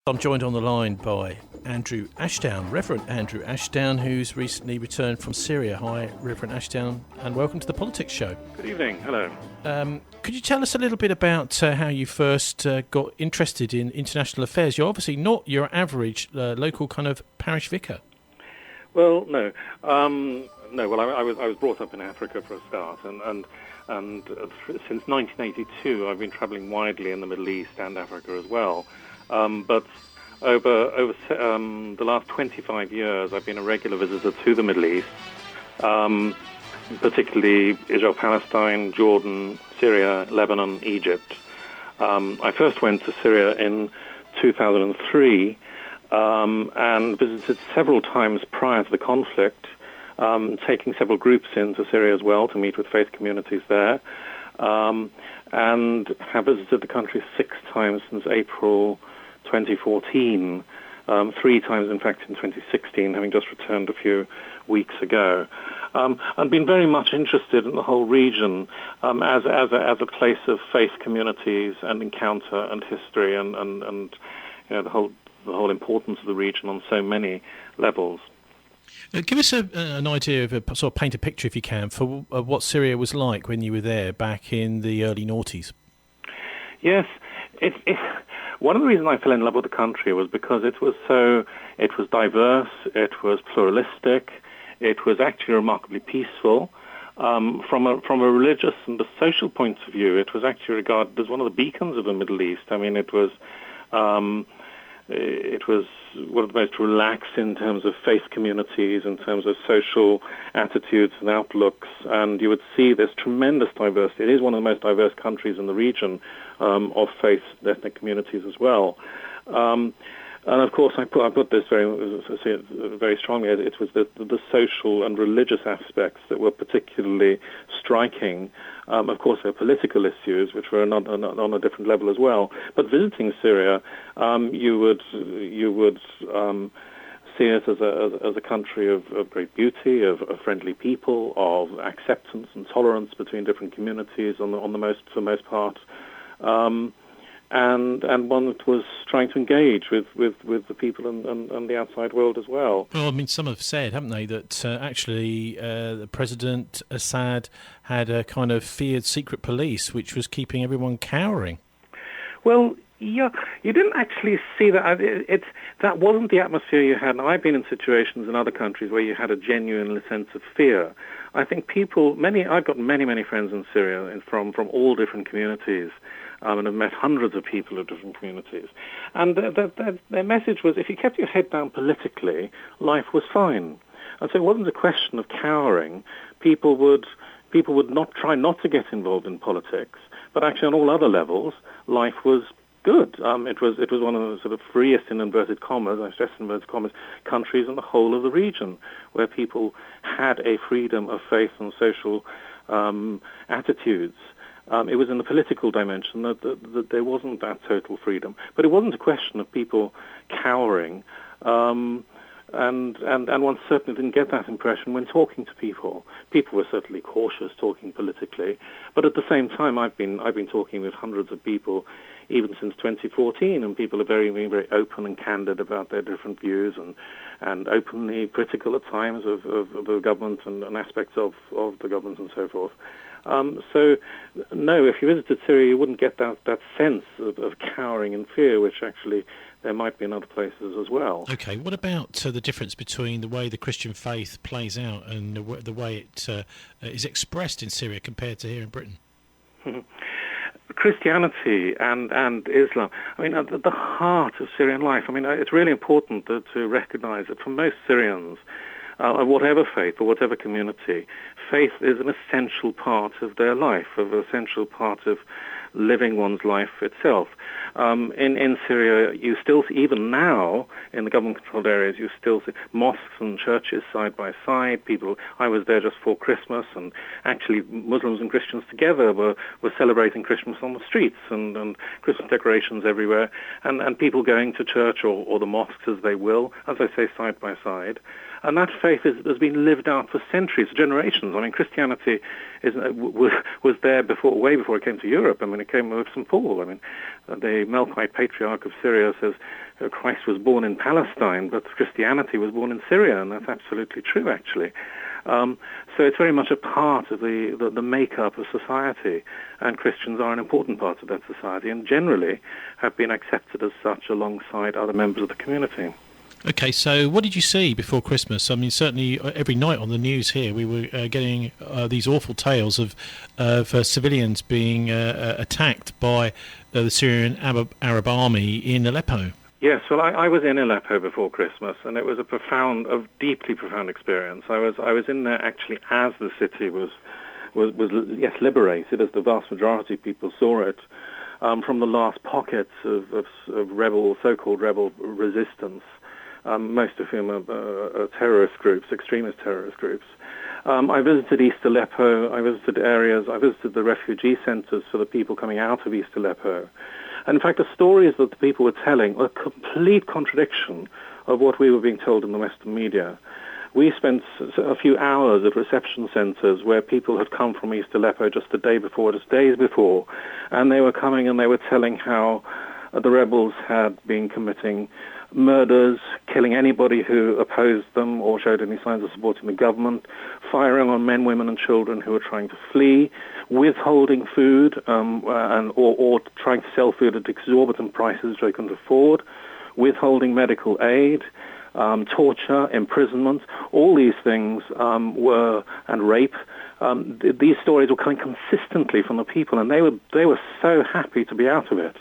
I'm joined on the line by Andrew Ashdown, Reverend Andrew Ashdown, who's recently returned from Syria. Hi, Reverend Ashdown, and welcome to the Politics Show. Good evening. Hello. Could you tell us a little bit about how you first got interested in international affairs? You're obviously not your average local kind of parish vicar. Well, no. Well, I was brought up in Africa for a start, and since 1982, I've been travelling widely in the Middle East and Africa as well. But over the last 25 years, I've been a regular visitor to the Middle East, particularly Israel, Palestine, Jordan, Syria, Lebanon, Egypt. I first went to Syria in 2003 and visited several times prior to the conflict, taking several groups into Syria as well to meet with faith communities there, and have visited the country 6 times since April 2014, 3 times, in fact, in 2016, having just returned a few weeks ago. I've been very much interested in the whole region as a place of faith communities and encounter and history and you know, the whole importance of the region on so many levels. Give us an idea of sort of paint a picture, if you can, for what Syria was like when you were there back in the early noughties. Yes, one of the reasons I fell in love with the country was because it was diverse, it was pluralistic, it was actually remarkably peaceful. From a religious and a social point of view, it was actually regarded as one of the beacons of the Middle East. I mean, it was one of the most relaxed in terms of faith communities, in terms of social attitudes and outlooks, and you would see this tremendous diversity. It is one of the most diverse countries in the region of faith and ethnic communities as well. And of course, I put this very strongly. It was the social and religious aspects that were particularly striking. Of course, there are political issues which were on a different level as well. But visiting Syria, you would see it as a country of great beauty, of friendly people, of acceptance and tolerance between different communities for the most part. And one that was trying to engage with the people and the outside world as well. Well, I mean, some have said, haven't they, that actually the President Assad had a kind of feared secret police which was keeping everyone cowering. Well, yeah, you didn't actually see that. That wasn't the atmosphere you had. Now, I've been in situations in other countries where you had a genuine sense of fear. I think I've got many friends in Syria from all different communities. And I've met hundreds of people of different communities. And their message was, if you kept your head down politically, life was fine. And so it wasn't a question of cowering. People would not try not to get involved in politics, but actually on all other levels, life was good. It was one of the sort of freest, in inverted commas, I stress inverted commas, countries in the whole of the region, where people had a freedom of faith and social attitudes. It was in the political dimension that there wasn't that total freedom. But it wasn't a question of people cowering, and one certainly didn't get that impression when talking to people. People were certainly cautious talking politically, but at the same time, I've been talking with hundreds of people even since 2014, and people are very open and candid about their different views and openly critical at times of the government and aspects of the government and so forth. So, no, if you visited Syria, you wouldn't get that sense of cowering and fear, which actually there might be in other places as well. Okay, what about the difference between the way the Christian faith plays out and the way it is expressed in Syria compared to here in Britain? Christianity and Islam, I mean, at the heart of Syrian life, I mean, it's really important to recognize that for most Syrians, of whatever faith or whatever community, faith is an essential part of their life, an essential part of living one's life itself. In Syria, you still, even now, in the government-controlled areas, you still see mosques and churches side by side. I was there just for Christmas, and actually Muslims and Christians together were celebrating Christmas on the streets, and Christmas decorations everywhere, and people going to church or the mosques as they will, as I say, side by side. And that faith has been lived out for centuries, generations. I mean, Christianity was there way before it came to Europe. I mean, it came with St. Paul. I mean, the Melkite patriarch of Syria says Christ was born in Palestine, but Christianity was born in Syria, and that's absolutely true, actually. So it's very much a part of the makeup of society, and Christians are an important part of that society, and generally have been accepted as such alongside other members of the community. Okay, so what did you see before Christmas? I mean, certainly every night on the news here we were getting these awful tales of civilians being attacked by the Syrian Arab army in Aleppo. Yes, well, I was in Aleppo before Christmas, and it was a deeply profound experience. I was in there actually as the city was liberated, as the vast majority of people saw it, from the last pockets of so-called rebel resistance, most of whom are terrorist groups, extremist terrorist groups. I visited East Aleppo. I visited the refugee centers for the people coming out of East Aleppo. And in fact, the stories that the people were telling were a complete contradiction of what we were being told in the Western media. We spent a few hours at reception centers where people had come from East Aleppo just days before, and they were coming and they were telling how the rebels had been committing murders, killing anybody who opposed them or showed any signs of supporting the government, firing on men, women and children who were trying to flee, withholding food or trying to sell food at exorbitant prices which they couldn't afford, withholding medical aid, torture, imprisonment. All these things and rape. These stories were coming consistently from the people, and they were so happy to be out of it.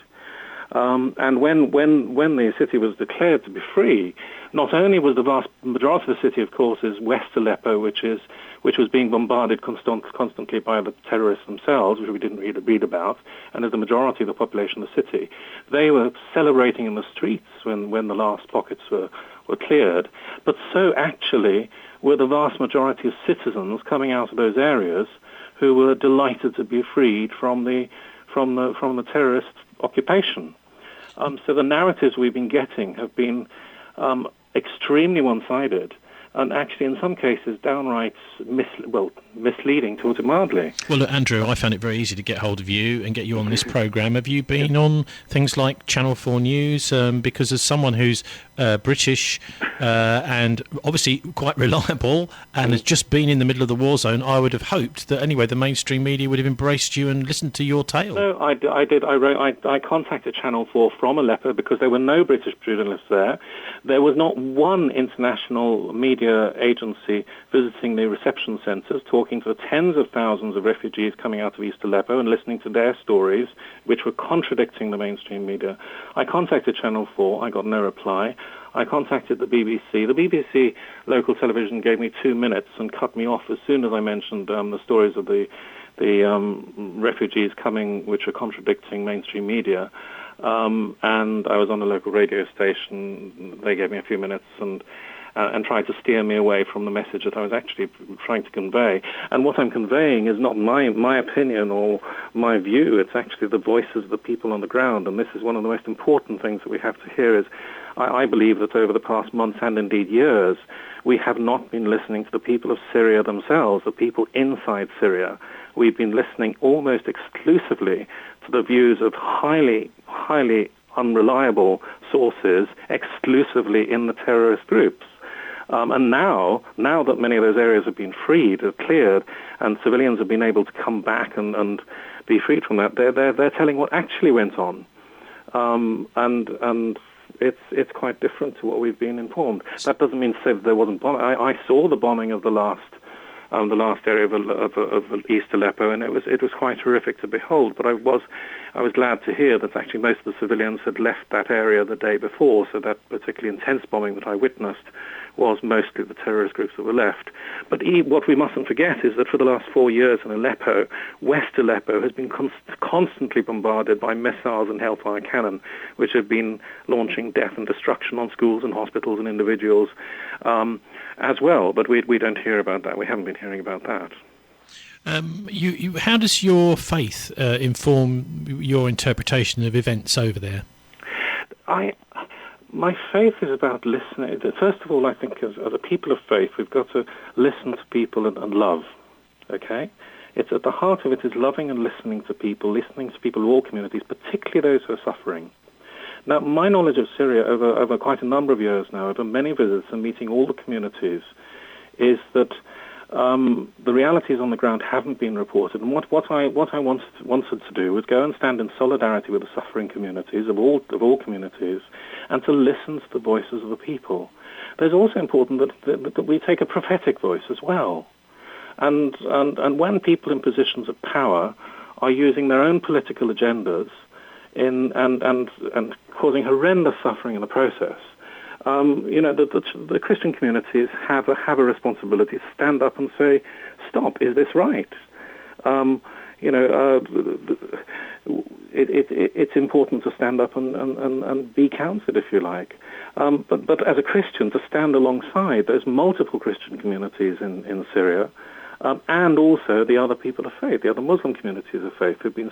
And when the city was declared to be free, not only was the vast majority of the city, of course, is West Aleppo, which was being bombarded constantly by the terrorists themselves, which we didn't read about, and as the majority of the population of the city, they were celebrating in the streets when the last pockets were cleared. But so actually were the vast majority of citizens coming out of those areas who were delighted to be freed from the terrorist occupation. So the narratives we've been getting have been extremely one-sided, and actually in some cases downright misleading, to put it mildly. Well, look, Andrew, I found it very easy to get hold of you and get you on this programme. Have you been on things like Channel 4 News? Because as someone who's British and obviously quite reliable and has just been in the middle of the war zone, I would have hoped that anyway the mainstream media would have embraced you and listened to your tale. No, I did. I contacted Channel 4 from Aleppo because there were no British journalists there. There was not one international media agency visiting the reception centres, talking to the tens of thousands of refugees coming out of East Aleppo and listening to their stories, which were contradicting the mainstream media. I contacted Channel 4. I got no reply. I contacted the BBC. The BBC local television gave me 2 minutes and cut me off as soon as I mentioned the stories of the refugees coming, which are contradicting mainstream media. And I was on a local radio station. They gave me a few minutes and tried to steer me away from the message that I was actually trying to convey. And what I'm conveying is not my opinion or my view. It's actually the voices of the people on the ground. And this is one of the most important things that we have to hear is I believe that over the past months and indeed years, we have not been listening to the people of Syria themselves, the people inside Syria. We've been listening almost exclusively to the views of highly, highly unreliable sources exclusively in the terrorist groups. And now that many of those areas have been freed, cleared, and civilians have been able to come back and be freed from that, they're telling what actually went on, and it's quite different to what we've been informed. That doesn't mean to say that there wasn't bombing. I saw the bombing of the last area of East Aleppo, and it was quite horrific to behold. But I was glad to hear that actually most of the civilians had left that area the day before, so that particularly intense bombing that I witnessed was mostly the terrorist groups that were left. But what we mustn't forget is that for the last 4 years in Aleppo, West Aleppo has been constantly bombarded by missiles and hellfire cannon, which have been launching death and destruction on schools and hospitals and individuals as well. But we don't hear about that. We haven't been hearing about that. How does your faith inform your interpretation of events over there? My faith is about listening. First of all, I think as a people of faith, we've got to listen to people and love, okay? It's at the heart of it is loving and listening to people of all communities, particularly those who are suffering. Now, my knowledge of Syria over quite a number of years now, over many visits and meeting all the communities, is that the realities on the ground haven't been reported. And what I wanted to do was go and stand in solidarity with the suffering communities of all communities, and to listen to the voices of the people. But it's also important that we take a prophetic voice as well. And when people in positions of power are using their own political agendas and causing horrendous suffering in the process, the Christian communities have a responsibility to stand up and say, "Stop! Is this right?" It's important to stand up and be counted, if you like. But as a Christian, to stand alongside those multiple Christian communities in Syria, and also the other people of faith, the other Muslim communities of faith who've been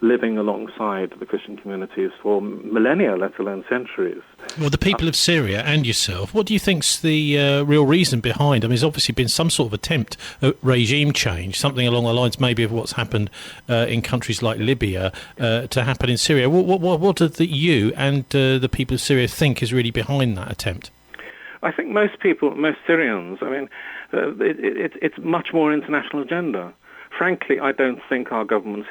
living alongside the Christian communities for millennia, let alone centuries. Well, the people of Syria and yourself, what do you think's the real reason behind? I mean, there's obviously been some sort of attempt at regime change, something along the lines maybe of what's happened in countries like Libya to happen in Syria. What do you and the people of Syria think is really behind that attempt? I think most Syrians, I mean, it's much more international agenda. Frankly, I don't think our governments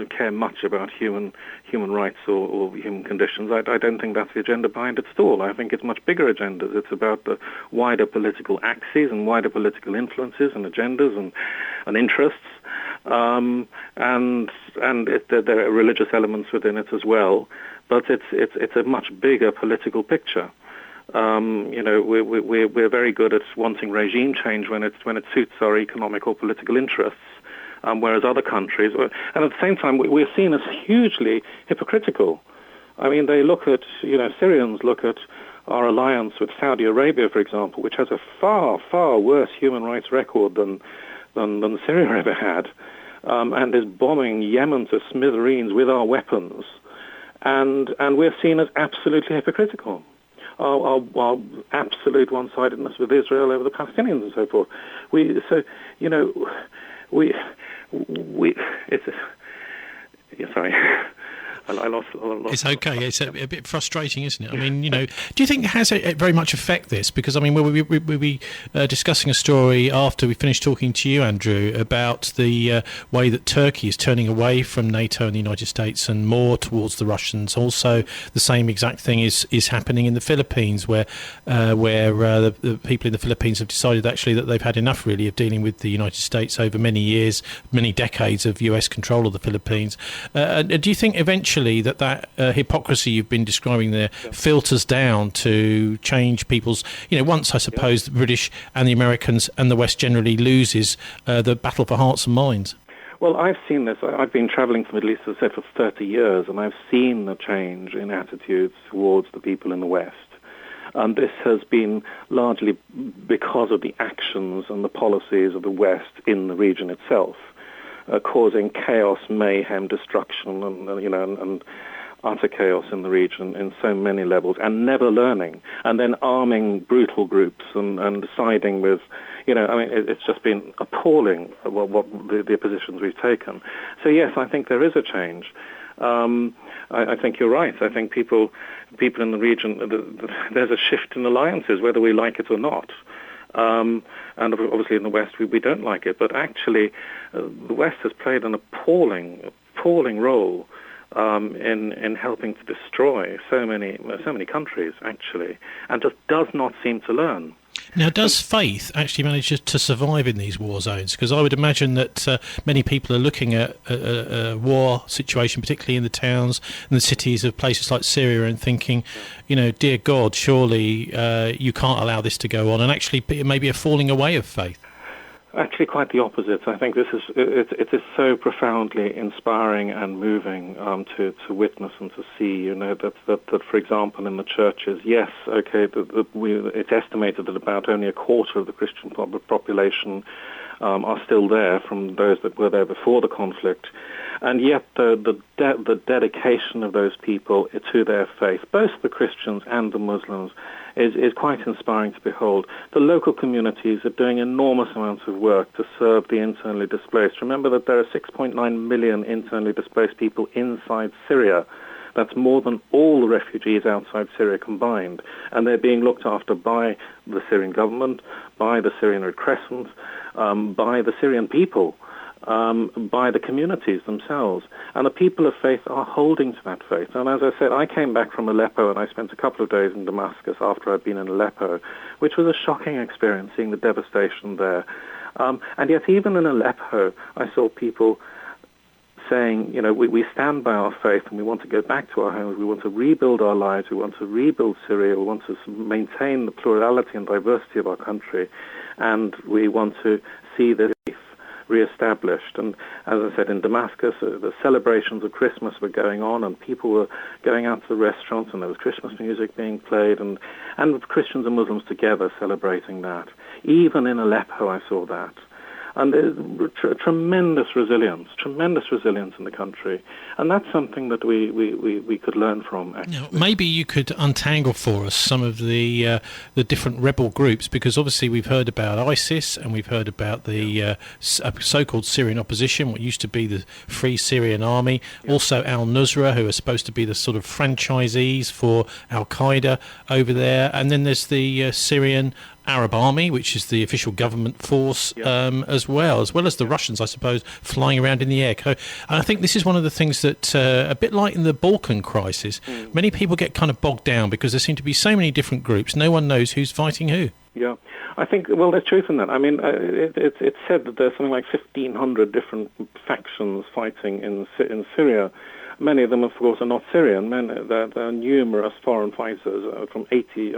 care much about human rights or human conditions. I don't think that's the agenda behind it at all. I think it's much bigger agendas. It's about the wider political axes and wider political influences and agendas and interests. And there are religious elements within it as well. But it's a much bigger political picture. We're very good at wanting regime change when it suits our economic or political interests, whereas other countries, and at the same time, we're seen as hugely hypocritical. I mean, Syrians look at our alliance with Saudi Arabia, for example, which has a far, far worse human rights record than Syria ever had, and is bombing Yemen to smithereens with our weapons, and we're seen as absolutely hypocritical. Our absolute one-sidedness with Israel over the Palestinians and so forth. Sorry. I lost. It's okay. It's a bit frustrating, isn't it? I mean, do you think it has very much affect this? Because, I mean, we'll be discussing a story after we finish talking to you, Andrew, about the way that Turkey is turning away from NATO and the United States and more towards the Russians. Also, the same exact thing is happening in the Philippines, where the people in the Philippines have decided actually that they've had enough, really, of dealing with the United States over many years, many decades of US control of the Philippines. Do you think eventually that hypocrisy you've been describing there filters down to change people's, once I suppose the British and the Americans and the West generally loses the battle for hearts and minds? Well, I've seen this. I've been travelling to the Middle East, as I said, for 30 years, and I've seen the change in attitudes towards the people in the West. And this has been largely because of the actions and the policies of the West in the region itself. Causing chaos, mayhem, destruction, and utter chaos in the region in so many levels, and never learning, and then arming brutal groups and siding with, it's just been appalling what the positions we've taken. So yes, I think there is a change. I think you're right. I think people in the region, there's a shift in alliances, whether we like it or not. And obviously in the West we don't like it, but actually the West has played an appalling role in helping to destroy so many countries, actually, and just does not seem to learn. Now, does faith actually manage to survive in these war zones? Because I would imagine that many people are looking at a war situation, particularly in the towns and the cities of places like Syria, and thinking, dear God, surely you can't allow this to go on. And actually, it may be a falling away of faith. Actually, quite the opposite. I think it is so profoundly inspiring and moving to witness and to see. That for example, in the churches, yes, okay, it's estimated that about only a quarter of the Christian population are still there from those that were there before the conflict, And yet the dedication of those people to their faith, both the Christians and the Muslims, is quite inspiring to behold. The local communities are doing enormous amounts of work to serve the internally displaced. Remember that there are 6.9 million internally displaced people inside Syria. That's more than all the refugees outside Syria combined. And they're being looked after by the Syrian government, by the Syrian Red Crescent, by the Syrian people, by the communities themselves. And the people of faith are holding to that faith. And as I said, I came back from Aleppo and I spent a couple of days in Damascus after I'd been in Aleppo, which was a shocking experience, seeing the devastation there. And yet even in Aleppo, I saw people saying, we stand by our faith and we want to go back to our homes, we want to rebuild our lives, we want to rebuild Syria, we want to maintain the plurality and diversity of our country, and we want to see the faith re-established. And as I said, in Damascus, the celebrations of Christmas were going on, and people were going out to the restaurants, and there was Christmas music being played, and Christians and Muslims together celebrating that. Even in Aleppo, I saw that. And there's tremendous resilience in the country. And that's something that we could learn from, actually. Now, maybe you could untangle for us some of the different rebel groups, because obviously we've heard about ISIS and we've heard about the so-called Syrian opposition, what used to be the Free Syrian Army, also al-Nusra, who are supposed to be the sort of franchisees for al-Qaeda over there. And then there's the Syrian Arab Army, which is the official government force, as well as the Russians, I suppose, flying around in the air. And I think this is one of the things that, a bit like in the Balkan crisis, many people get kind of bogged down because there seem to be so many different groups. No one knows who's fighting who. Yeah, I think, well, there's truth in that. I mean, it's said that there's something like 1,500 different factions fighting in Syria. Many of them, of course, are not Syrian. There are numerous foreign fighters from 80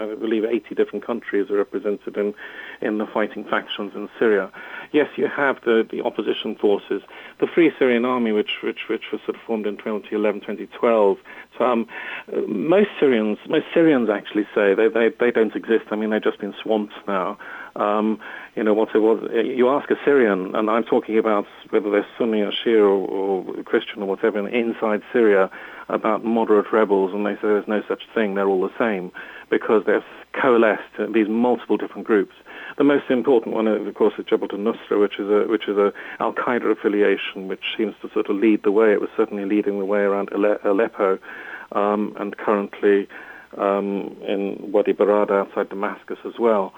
different countries are represented in the fighting factions in Syria. Yes, you have the opposition forces, the Free Syrian Army, which was sort of formed in 2011, 2012. So, most Syrians actually say they don't exist. I mean, they've just been swamped now. What it was, you ask a Syrian, and I'm talking about whether they're Sunni or Shia or Christian or whatever, inside Syria, about moderate rebels, and they say there's no such thing, they're all the same, because they've coalesced these multiple different groups. The most important one, of course, is Jabhat al-Nusra, which is a al-Qaeda affiliation, which seems to sort of lead the way. It was certainly leading the way around Aleppo, and currently in Wadi Barada outside Damascus as well.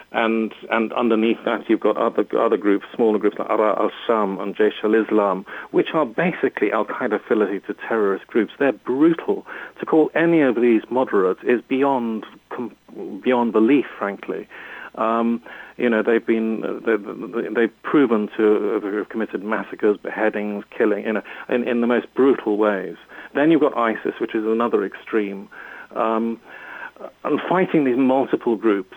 And underneath that you've got other groups, smaller groups like Ara al-Sham and Jaish al-Islam, which are basically al-Qaeda affiliated terrorist groups. They're brutal. To call any of these moderates is beyond belief, frankly. They've proven to have committed massacres, beheadings, killing, in the most brutal ways. Then you've got ISIS, which is another extreme. And fighting these multiple groups,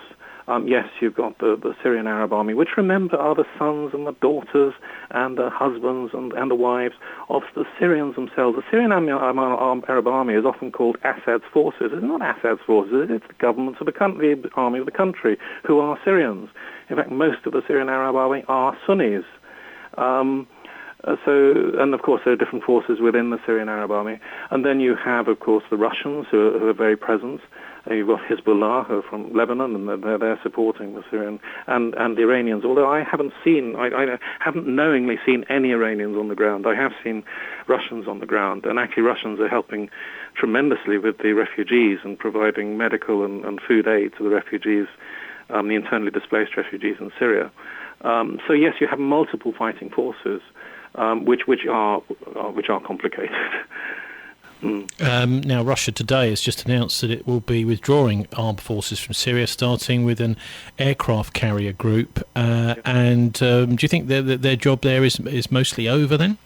yes, you've got the Syrian Arab Army, which, remember, are the sons and the daughters and the husbands and the wives of the Syrians themselves. The Syrian Arab Army is often called Assad's forces. It's not Assad's forces, it's the governments of the country, the army of the country, who are Syrians. In fact, most of the Syrian Arab Army are Sunnis. And of course there are different forces within the Syrian Arab Army. And then you have, of course, the Russians who are very present. You've got Hezbollah, who are from Lebanon, and they're supporting the Syrian, and the Iranians. Although I haven't knowingly seen any Iranians on the ground. I have seen Russians on the ground, and actually Russians are helping tremendously with the refugees and providing medical and food aid to the refugees, the internally displaced refugees in Syria. So yes, you have multiple fighting forces, which are complicated. Now, Russia today has just announced that it will be withdrawing armed forces from Syria, starting with an aircraft carrier group. And do you think their job there is mostly over then?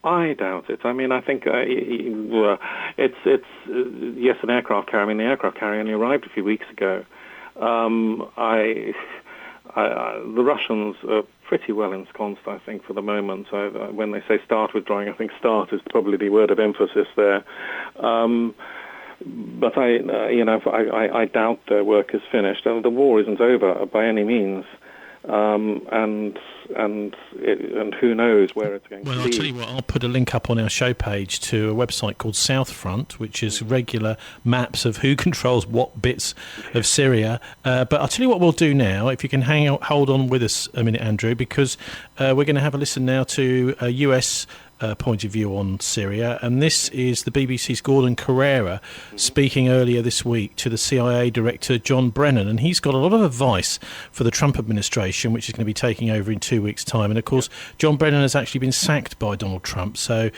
I doubt it. I mean, I think it's yes, an aircraft carrier. I mean, the aircraft carrier only arrived a few weeks ago. The Russians are pretty well ensconced, I think, for the moment. When they say start withdrawing, I think start is probably the word of emphasis there. But I doubt their work is finished. The war isn't over by any means. and who knows where it's going to be. Well, I'll tell you what, I'll put a link up on our show page to a website called Southfront, which is regular maps of who controls what bits of Syria. But I'll tell you what we'll do now, if you can hold on with us a minute, Andrew, because we're going to have a listen now to a US point of view on Syria, and this is the BBC's Gordon Correra speaking earlier this week to the CIA Director John Brennan, and he's got a lot of advice for the Trump administration, which is going to be taking over in 2 weeks' time. And of course, John Brennan has actually been sacked by Donald Trump, so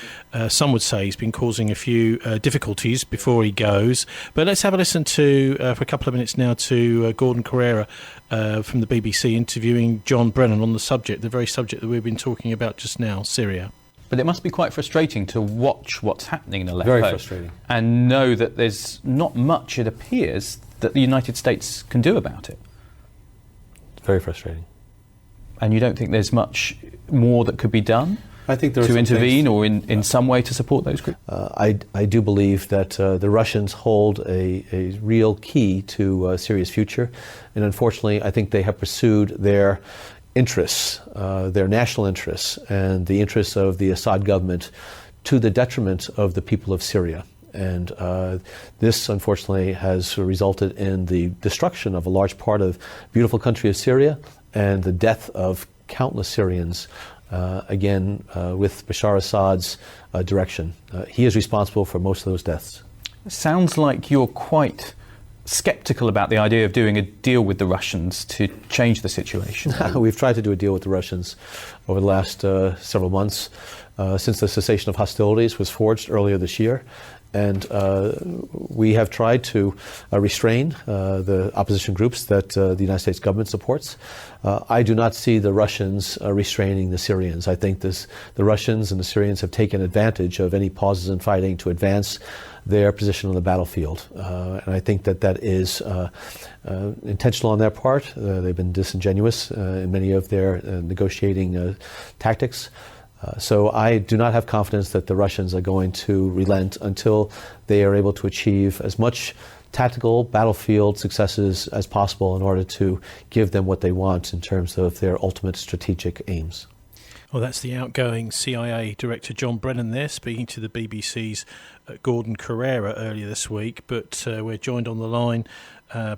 some would say he's been causing a few difficulties before he goes. But let's have a listen to, for a couple of minutes now, to Gordon Correra from the BBC interviewing John Brennan on the subject, the very subject that we've been talking about just now, Syria. But it must be quite frustrating to watch what's happening in Aleppo. Very frustrating. And know that there's not much, it appears, that the United States can do about it. Very frustrating. And you don't think there's much more that could be done? I think there to intervene or in some way to support those groups? I do believe that the Russians hold a real key to Syria's future. And unfortunately, I think they have pursued their interests, their national interests, and the interests of the Assad government to the detriment of the people of Syria. And this, unfortunately, has resulted in the destruction of a large part of the beautiful country of Syria and the death of countless Syrians, with Bashar Assad's direction. He is responsible for most of those deaths. It sounds like you're quite sceptical about the idea of doing a deal with the Russians to change the situation. We've tried to do a deal with the Russians over the last several months, since the cessation of hostilities was forged earlier this year. And we have tried to restrain the opposition groups that the United States government supports. I do not see the Russians restraining the Syrians. I think the Russians and the Syrians have taken advantage of any pauses in fighting to advance their position on the battlefield. And I think that is intentional on their part. They've been disingenuous in many of their negotiating tactics. So I do not have confidence that the Russians are going to relent until they are able to achieve as much tactical battlefield successes as possible in order to give them what they want in terms of their ultimate strategic aims. Well, that's the outgoing CIA Director John Brennan there, speaking to the BBC's Gordon Correra earlier this week. But we're joined on the line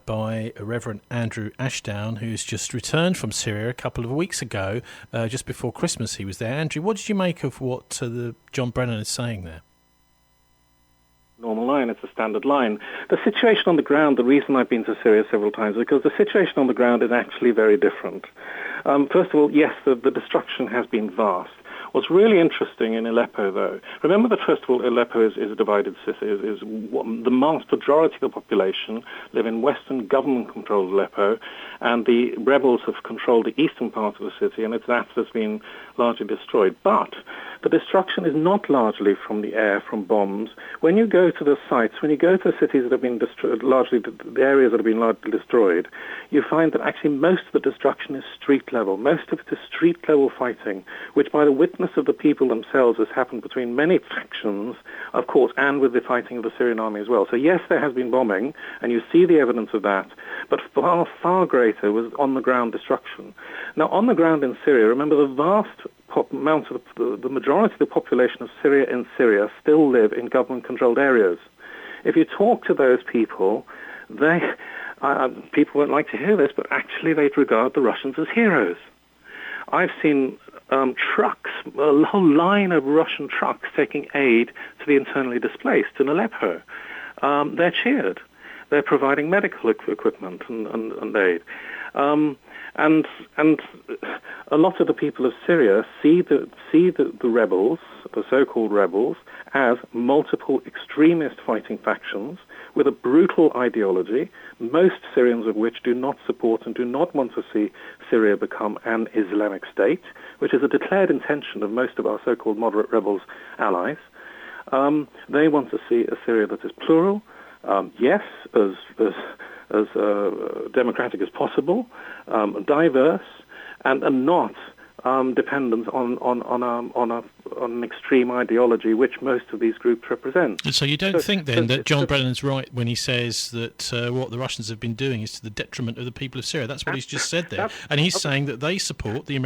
by Reverend Andrew Ashdown, who's just returned from Syria a couple of weeks ago, just before Christmas he was there. Andrew, what did you make of what John Brennan is saying there? Normal line, it's a standard line. The situation on the ground, the reason I've been to Syria several times, is because the situation on the ground is actually very different. First of all, yes, the destruction has been vast. What's really interesting in Aleppo, though, remember that, first of all, Aleppo is a divided city. The vast majority of the population live in Western government-controlled Aleppo, and the rebels have controlled the eastern part of the city, and it's that that's been largely destroyed. But the destruction is not largely from the air, from bombs. When you go to the sites, when you go to the cities that have been destroyed, largely the areas that have been largely destroyed, you find that actually most of the destruction is street level. Most of it is street level fighting, which by the witness of the people themselves has happened between many factions, of course, and with the fighting of the Syrian army as well. So yes, there has been bombing, and you see the evidence of that, but far, far greater was on-the-ground destruction. Now, on the ground in Syria, remember the vast amount of the majority of the population of Syria in Syria still live in government-controlled areas. If you talk to those people, people won't like to hear this, but actually they regard the Russians as heroes. I've seen trucks, a whole line of Russian trucks taking aid to the internally displaced in Aleppo. They're cheered. They're providing medical equipment and aid. And a lot of the people of Syria see the rebels, the so-called rebels, as multiple extremist fighting factions with a brutal ideology, most Syrians of which do not support and do not want to see Syria become an Islamic state, which is a declared intention of most of our so-called moderate rebels' allies. They want to see a Syria that is plural, yes, as democratic as possible, diverse, and not dependence on an extreme ideology, which most of these groups represent. So you don't think then that John Brennan's right when he says that what the Russians have been doing is to the detriment of the people of Syria? That's what he's just said there, and he's saying that they support the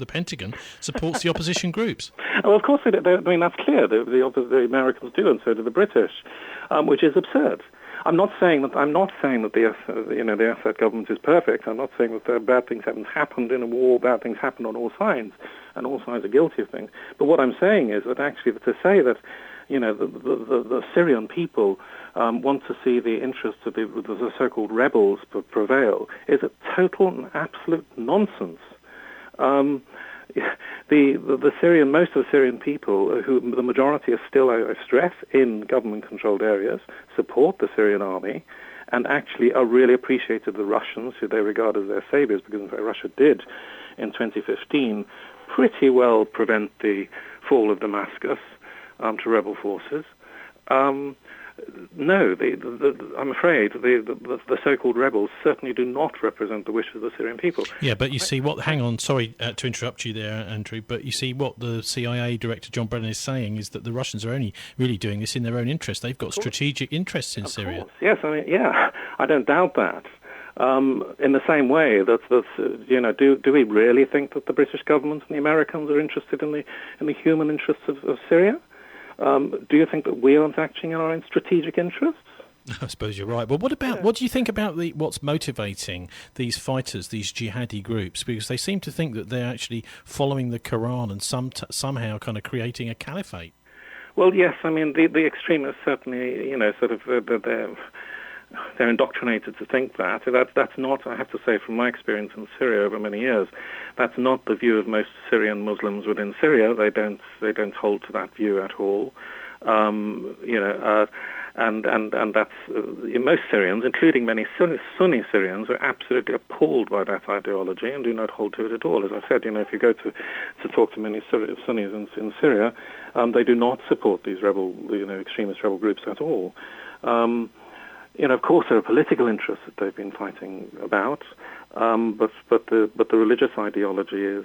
Pentagon supports the opposition groups. Well, of course, I mean that's clear. The Americans do, and so do the British, which is absurd. I'm not saying that the Assad government is perfect. I'm not saying that bad things haven't happened in a war. Bad things happen on all sides, and all sides are guilty of things. But what I'm saying is that actually to say that the Syrian people want to see the interests of the so-called rebels prevail is a total and absolute nonsense. Most of the Syrian people, who the majority are still, I stress, in government-controlled areas, support the Syrian army, and actually are really appreciative of the Russians, who they regard as their saviors, because in fact Russia did, in 2015, pretty well prevent the fall of Damascus to rebel forces. No, I'm afraid the so-called rebels certainly do not represent the wishes of the Syrian people. Yeah, but you see what... Hang on, sorry to interrupt you there, Andrew, but you see what the CIA director John Brennan is saying is that the Russians are only really doing this in their own interest. They've got strategic interests in Syria. Course. Yes, I don't doubt that. In the same way that do we really think that the British government and the Americans are interested in the human interests of Syria? Do you think that we aren't acting in our own strategic interests? I suppose you're right. But what do you think about what's motivating these fighters, these jihadi groups? Because they seem to think that they're actually following the Quran and somehow kind of creating a caliphate. Well, yes. I mean, the extremists certainly, they're indoctrinated to think that. That's not, I have to say, from my experience in Syria over many years, that's not the view of most Syrian Muslims within Syria. They don't hold to that view at all. And that's most Syrians, including many Sunni Syrians, are absolutely appalled by that ideology and do not hold to it at all. As I said, if you go to talk to many Sunnis in Syria, they do not support these extremist rebel groups at all. Of course, there are political interests that they've been fighting about, but the religious ideology is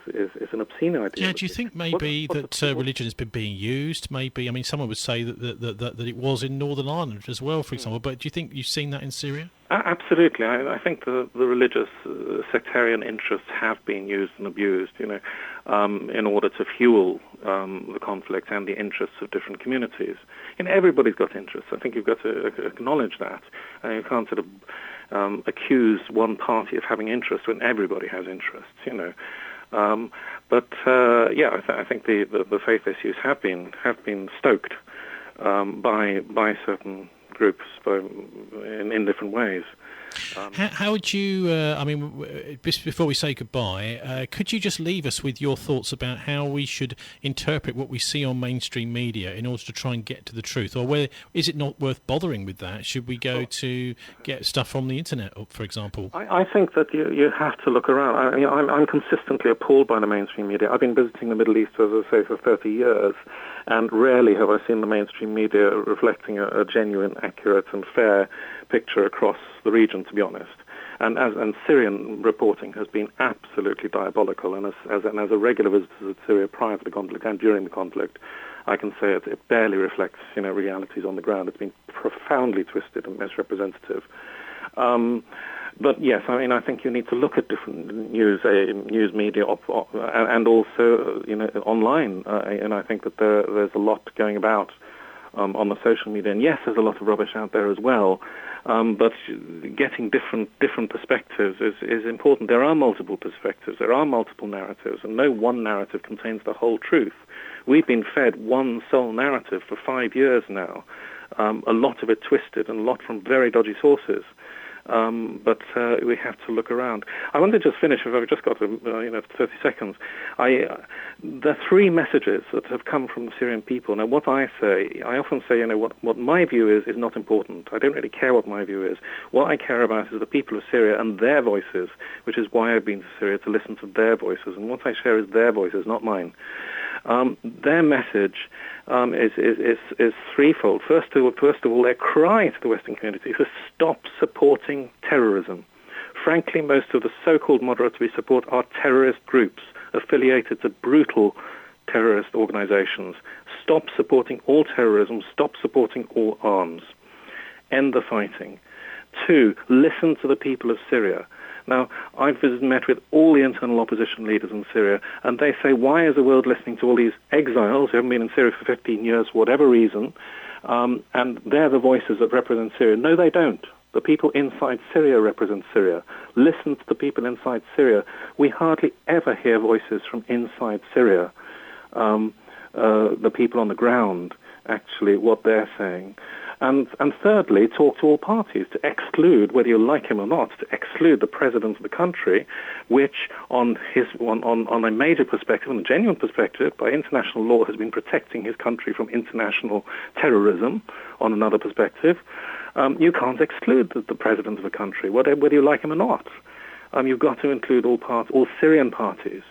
an obscene ideology. Yeah, do you think maybe that religion has been being used? Maybe, I mean, someone would say that it was in Northern Ireland as well, for example. But do you think you've seen that in Syria? Absolutely. I think the religious sectarian interests have been used and abused, in order to fuel the conflict and the interests of different communities. Everybody's got interests. I think you've got to acknowledge that. You can't sort of accuse one party of having interests when everybody has interests, I think the faith issues have been stoked by certain groups in different ways. How would you, before we say goodbye, could you just leave us with your thoughts about how we should interpret what we see on mainstream media in order to try and get to the truth? Or is it not worth bothering with that? Should we go to get stuff from the internet, for example? I think that you have to look around. I'm consistently appalled by the mainstream media. I've been visiting the Middle East, as I say, for 30 years, and rarely have I seen the mainstream media reflecting a genuine, accurate and fair picture across the region, to be honest. And Syrian reporting has been absolutely diabolical. And as a regular visitor to Syria prior to the conflict and during the conflict, I can say it barely reflects realities on the ground. It's been profoundly twisted and misrepresentative. But yes, I think you need to look at different news media and also online. And I think that there's a lot going about on the social media. And yes, there's a lot of rubbish out there as well. But getting different perspectives is important. There are multiple perspectives. There are multiple narratives, and no one narrative contains the whole truth. We've been fed one sole narrative for 5 years now. A lot of it twisted and a lot from very dodgy sources. But we have to look around. I want to just finish, if I've just got 30 seconds. There are three messages that have come from the Syrian people. Now, what I often say, what my view is not important. I don't really care what my view is. What I care about is the people of Syria and their voices, which is why I've been to Syria, to listen to their voices. And what I share is their voices, not mine. Their message is threefold. First of all, their cry to the Western community is to stop supporting terrorism. Frankly, most of the so-called moderates we support are terrorist groups, affiliated to brutal terrorist organizations. Stop supporting all terrorism. Stop supporting all arms. End the fighting. 2, listen to the people of Syria. Now, I've met with all the internal opposition leaders in Syria, and they say, why is the world listening to all these exiles who haven't been in Syria for 15 years for whatever reason, and they're the voices that represent Syria? No, they don't. The people inside Syria represent Syria. Listen to the people inside Syria. We hardly ever hear voices from inside Syria. The people on the ground, actually, what they're saying. And thirdly, talk to all parties, to exclude, whether you like him or not, to exclude the president of the country, which on a major perspective, on a genuine perspective, by international law has been protecting his country from international terrorism. On another perspective, you can't exclude the president of a country, whether you like him or not. You've got to include all Syrian parties.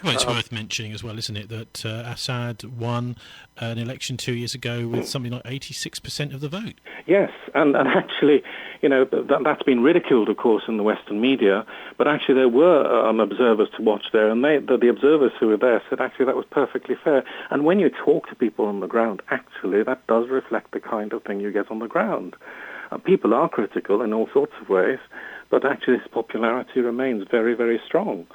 Well, it's worth mentioning as well, isn't it, that Assad won an election 2 years ago with something like 86% of the vote. Yes, and actually, that's been ridiculed, of course, in the Western media, but actually there were observers to watch there, and the observers who were there said actually that was perfectly fair. And when you talk to people on the ground, actually that does reflect the kind of thing you get on the ground. People are critical in all sorts of ways, but actually his popularity remains very, very strong.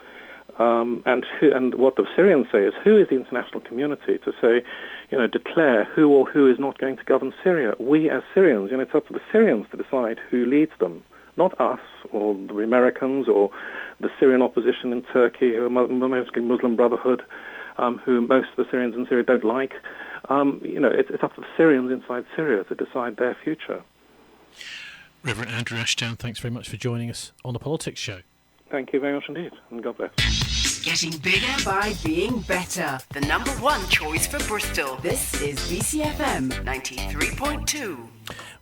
And what the Syrians say is, who is the international community to say, declare who or who is not going to govern Syria? We as Syrians, it's up to the Syrians to decide who leads them, not us or the Americans or the Syrian opposition in Turkey, who are mostly Muslim Brotherhood, who most of the Syrians in Syria don't like. It's up to the Syrians inside Syria to decide their future. Reverend Andrew Ashdown, thanks very much for joining us on the Politics Show. Thank you very much indeed, and God bless. Getting bigger by being better. The number one choice for Bristol. This is BCFM 93.2.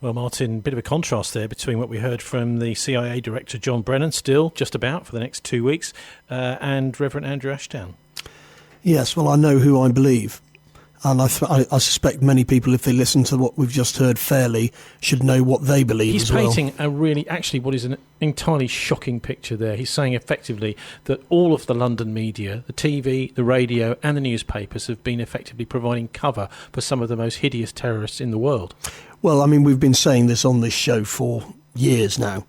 Well, Martin, a bit of a contrast there between what we heard from the CIA Director John Brennan, still just about for the next 2 weeks, and Reverend Andrew Ashdown. Yes, well, I know who I believe. And I suspect many people, if they listen to what we've just heard fairly, should know what they believe as well. He's painting a really, actually, what is an entirely shocking picture there. He's saying effectively that all of the London media, the TV, the radio and the newspapers have been effectively providing cover for some of the most hideous terrorists in the world. Well, I mean, we've been saying this on this show for years now.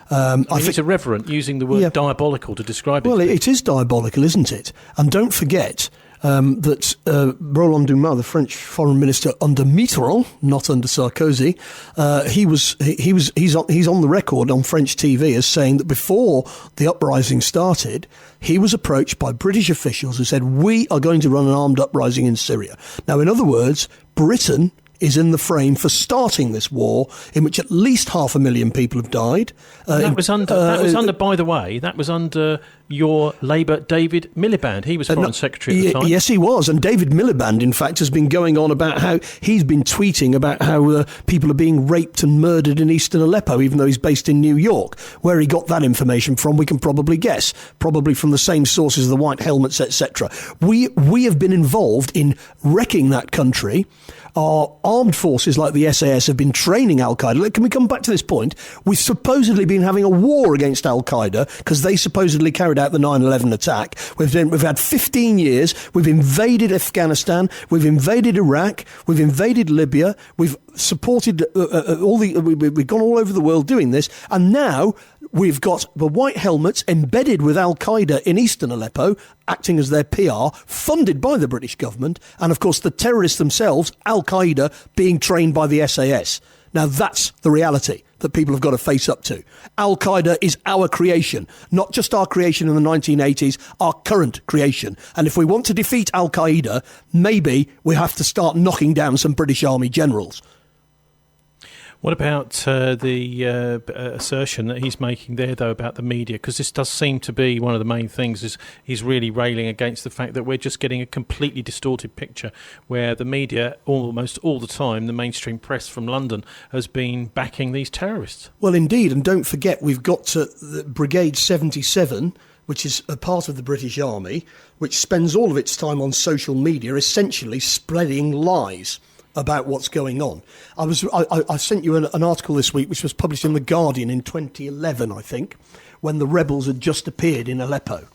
I think it's irreverent using the word diabolical to describe it. Well, it is diabolical, isn't it? And don't forget that Roland Dumas, the French foreign minister under Mitterrand, not under Sarkozy, he's on the record on French TV as saying that before the uprising started, he was approached by British officials who said, we are going to run an armed uprising in Syria. Now, in other words, Britain is in the frame for starting this war in which at least 500,000 people have died. That was under, by the way, that was under your Labour David Miliband. He was Foreign Secretary at the time. Yes, he was. And David Miliband, in fact, has been going on about how he's been tweeting about how people are being raped and murdered in eastern Aleppo, even though he's based in New York. Where he got that information from, we can probably guess. Probably from the same sources, the white helmets, etc. We have been involved in wrecking that country. Our armed forces like the SAS have been training Al-Qaeda. Can we come back to this point? We've supposedly been having a war against Al-Qaeda because they supposedly carried out the 9/11 attack. We've had 15 years. We've invaded Afghanistan. We've invaded Iraq. We've invaded Libya. We've supported we've gone all over the world doing this. And now we've got the white helmets embedded with Al-Qaeda in eastern Aleppo, acting as their PR, funded by the British government, and of course the terrorists themselves, Al-Qaeda, being trained by the SAS. Now that's the reality that people have got to face up to. Al-Qaeda is our creation, not just our creation in the 1980s, our current creation. And if we want to defeat Al-Qaeda, maybe we have to start knocking down some British Army generals. What about the assertion that he's making there, though, about the media? Because this does seem to be one of the main things, is he's really railing against the fact that we're just getting a completely distorted picture where the media, almost all the time, the mainstream press from London, has been backing these terrorists. Well, indeed, and don't forget, we've got the Brigade 77, which is a part of the British Army, which spends all of its time on social media, essentially spreading lies about what's going on. I sent you an article this week which was published in The Guardian in 2011, I think, when the rebels had just appeared in Aleppo.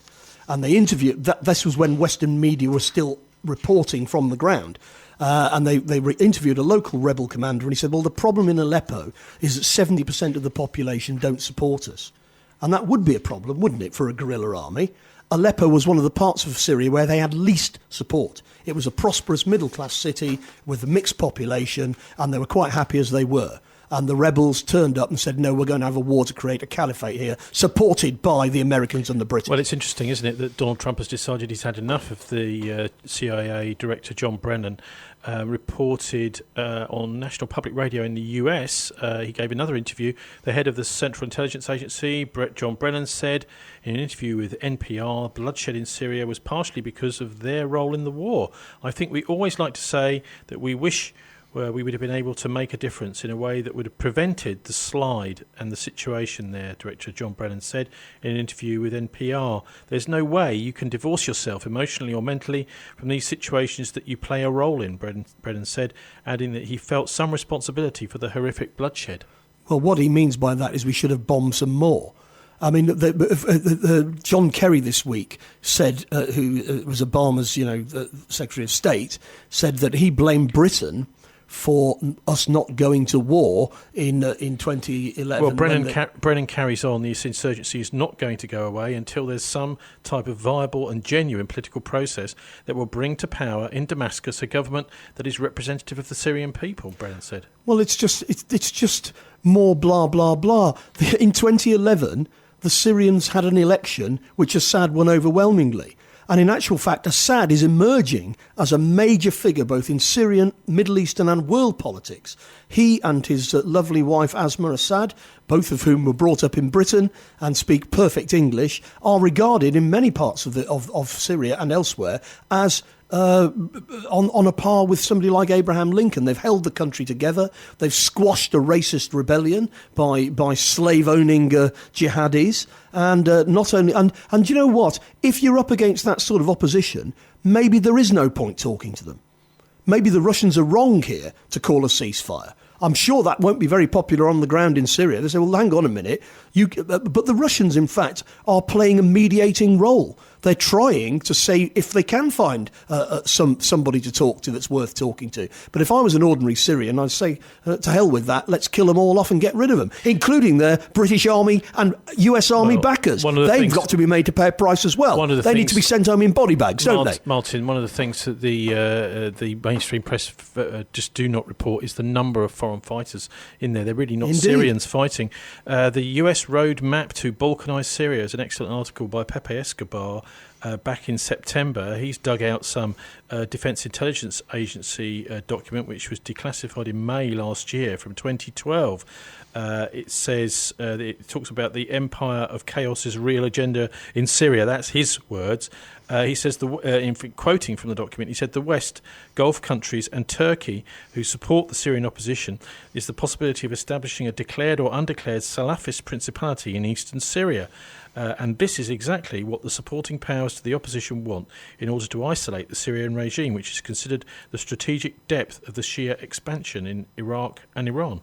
and they interviewed. This was when Western media were still reporting from the ground. And they interviewed a local rebel commander, and he said, well, the problem in Aleppo is that 70% of the population don't support us. And that would be a problem, wouldn't it, for a guerrilla army? Aleppo was one of the parts of Syria where they had least support. It was a prosperous middle-class city with a mixed population, and they were quite happy as they were. And the rebels turned up and said, no, we're going to have a war to create a caliphate here, supported by the Americans and the British. Well, it's interesting, isn't it, that Donald Trump has decided he's had enough of the CIA director, John Brennan, reported on National Public Radio in the US. He gave another interview. The head of the Central Intelligence Agency, John Brennan, said in an interview with NPR, bloodshed in Syria was partially because of their role in the war. I think we always like to say that we wish we would have been able to make a difference in a way that would have prevented the slide and the situation there, Director John Brennan said in an interview with NPR. There's no way you can divorce yourself emotionally or mentally from these situations that you play a role in, Brennan said, adding that he felt some responsibility for the horrific bloodshed. Well, what he means by that is we should have bombed some more. I mean, John Kerry this week said, who was Obama's, Secretary of State, said that he blamed Britain for us not going to war in 2011. Well, Brennan carries on. The insurgency is not going to go away until there's some type of viable and genuine political process that will bring to power in Damascus a government that is representative of the Syrian people, Brennan said. Well, it's just more blah, blah, blah. In 2011, the Syrians had an election which Assad won overwhelmingly. And in actual fact, Assad is emerging as a major figure both in Syrian, Middle Eastern and world politics. He and his lovely wife, Asma Assad, both of whom were brought up in Britain and speak perfect English, are regarded in many parts of Syria and elsewhere as on a par with somebody like Abraham Lincoln. They've held the country together. They've squashed a racist rebellion by slave-owning jihadis. And not only and you know what? If you're up against that sort of opposition, maybe there is no point talking to them. Maybe the Russians are wrong here to call a ceasefire. I'm sure that won't be very popular on the ground in Syria. They say, well, hang on a minute. But the Russians, in fact, are playing a mediating role. They're trying to say if they can find somebody to talk to that's worth talking to. But if I was an ordinary Syrian, I'd say, to hell with that, let's kill them all off and get rid of them, including their British Army and US Army backers. They've got to be made to pay a price as well. They need to be sent home in body bags, don't they? Martin, one of the things that the mainstream press just do not report is the number of foreign fighters in there. They're really not Indeed. Syrians fighting. The US roadmap to balkanize Syria is an excellent article by Pepe Escobar back in September. He's dug out some Defence Intelligence Agency document which was declassified in May last year from 2012. It says, it talks about the empire of chaos's real agenda in Syria. That's his words. He says, quoting from the document, he said, the West, Gulf countries and Turkey, who support the Syrian opposition, is the possibility of establishing a declared or undeclared Salafist principality in eastern Syria. And this is exactly what the supporting powers to the opposition want in order to isolate the Syrian regime, which is considered the strategic depth of the Shia expansion in Iraq and Iran.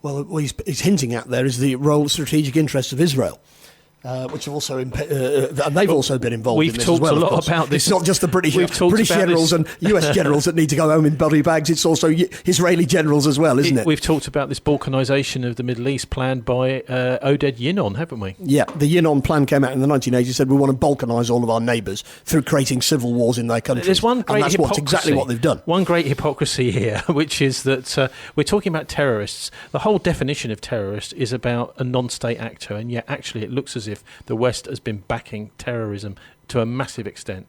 Well, what he's hinting at there is the role, strategic interests of Israel. Which have also and they've also been involved in this as well. We've talked a lot about this. It's not just the British generals and US generals that need to go home in body bags. It's also Israeli generals as well, isn't it? We've talked about this balkanisation of the Middle East planned by Oded Yinon, haven't we? Yeah, the Yinon plan came out in the 1980s. Said we want to balkanise all of our neighbours through creating civil wars in their countries. There's one great hypocrisy. Exactly what they've done. One great hypocrisy here, which is that we're talking about terrorists. The whole definition of terrorist is about a non-state actor, and yet actually it looks as if the West has been backing terrorism to a massive extent.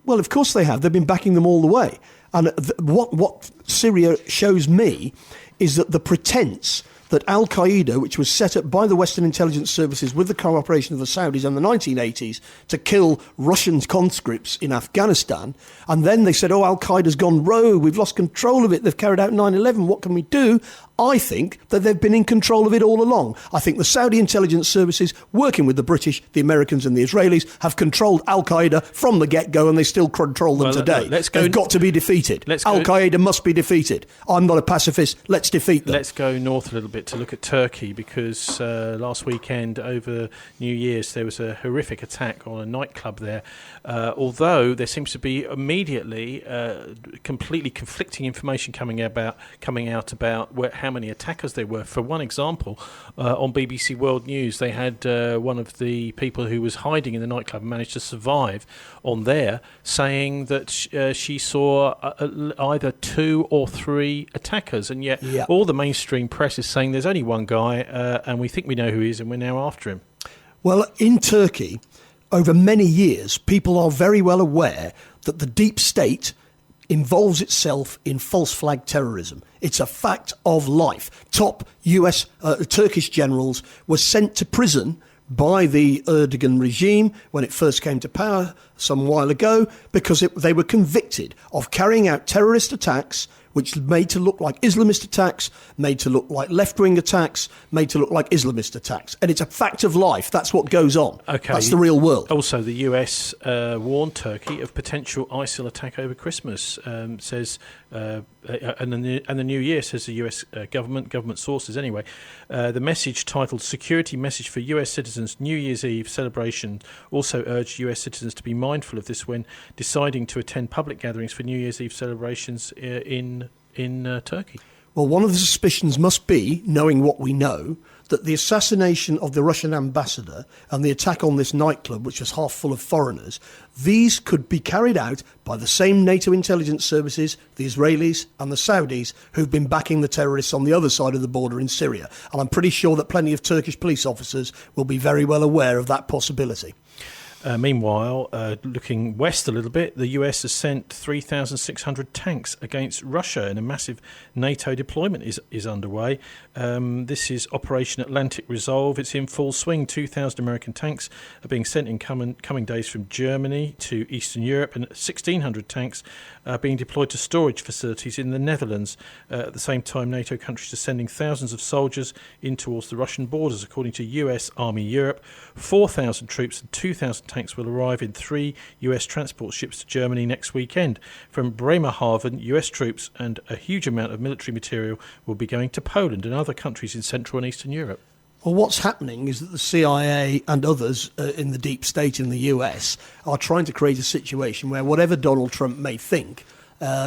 Well, of course they have. They've been backing them all the way. And what Syria shows me is that the pretense that Al-Qaeda, which was set up by the Western intelligence services with the cooperation of the Saudis in the 1980s to kill Russian conscripts in Afghanistan, and then they said, oh, Al-Qaeda's gone rogue, we've lost control of it, they've carried out 9/11, what can we do? I think that they've been in control of it all along. I think the Saudi intelligence services, working with the British, the Americans and the Israelis, have controlled Al-Qaeda from the get-go, and they still control them today. They've got to be defeated. Al-Qaeda must be defeated. I'm not a pacifist. Let's defeat them. Let's go north a little bit to look at Turkey, because last weekend over New Year's there was a horrific attack on a nightclub there. Although there seems to be immediately completely conflicting information coming out about how many attackers there were. For one example, on BBC World News, they had one of the people who was hiding in the nightclub and managed to survive on there, saying that she saw either 2 or 3 attackers, and yet all the mainstream press is saying there's only one guy, and we think we know who he is, and we're now after him. Well, in Turkey, over many years, people are very well aware that the deep state involves itself in false flag terrorism. It's a fact of life. Top US Turkish generals were sent to prison by the Erdogan regime when it first came to power some while ago, because they were convicted of carrying out terrorist attacks which made to look like Islamist attacks, made to look like left-wing attacks, made to look like Islamist attacks. And it's a fact of life. That's what goes on. Okay. That's the real world. Also, the US warned Turkey of potential ISIL attack over Christmas, says... and the New Year, says the US government sources anyway. The message, titled Security Message for US Citizens New Year's Eve Celebration, also urged US citizens to be mindful of this when deciding to attend public gatherings for New Year's Eve celebrations in Turkey. Well, one of the suspicions must be, knowing what we know, that the assassination of the Russian ambassador and the attack on this nightclub, which was half full of foreigners, these could be carried out by the same NATO intelligence services, the Israelis and the Saudis, who've been backing the terrorists on the other side of the border in Syria. And I'm pretty sure that plenty of Turkish police officers will be very well aware of that possibility. Meanwhile, looking west a little bit, the US has sent 3,600 tanks against Russia, and a massive NATO deployment is underway. This is Operation Atlantic Resolve. It's in full swing. 2,000 American tanks are being sent in coming days from Germany to Eastern Europe, and 1,600 tanks are being deployed to storage facilities in the Netherlands. At the same time, NATO countries are sending thousands of soldiers in towards the Russian borders. According to US Army Europe, 4,000 troops and 2,000 tanks will arrive in 3 US transport ships to Germany next weekend. From Bremerhaven, US troops and a huge amount of military material will be going to Poland and other countries in Central and Eastern Europe. Well, what's happening is that the CIA and others in the deep state in the US are trying to create a situation where whatever Donald Trump may think,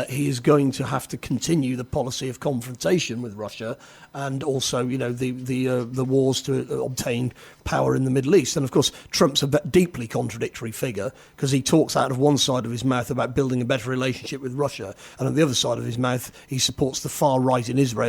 he is going to have to continue the policy of confrontation with Russia, and also, the wars to obtain power in the Middle East. And of course, Trump's a deeply contradictory figure, because he talks out of one side of his mouth about building a better relationship with Russia, and on the other side of his mouth, he supports the far right in Israel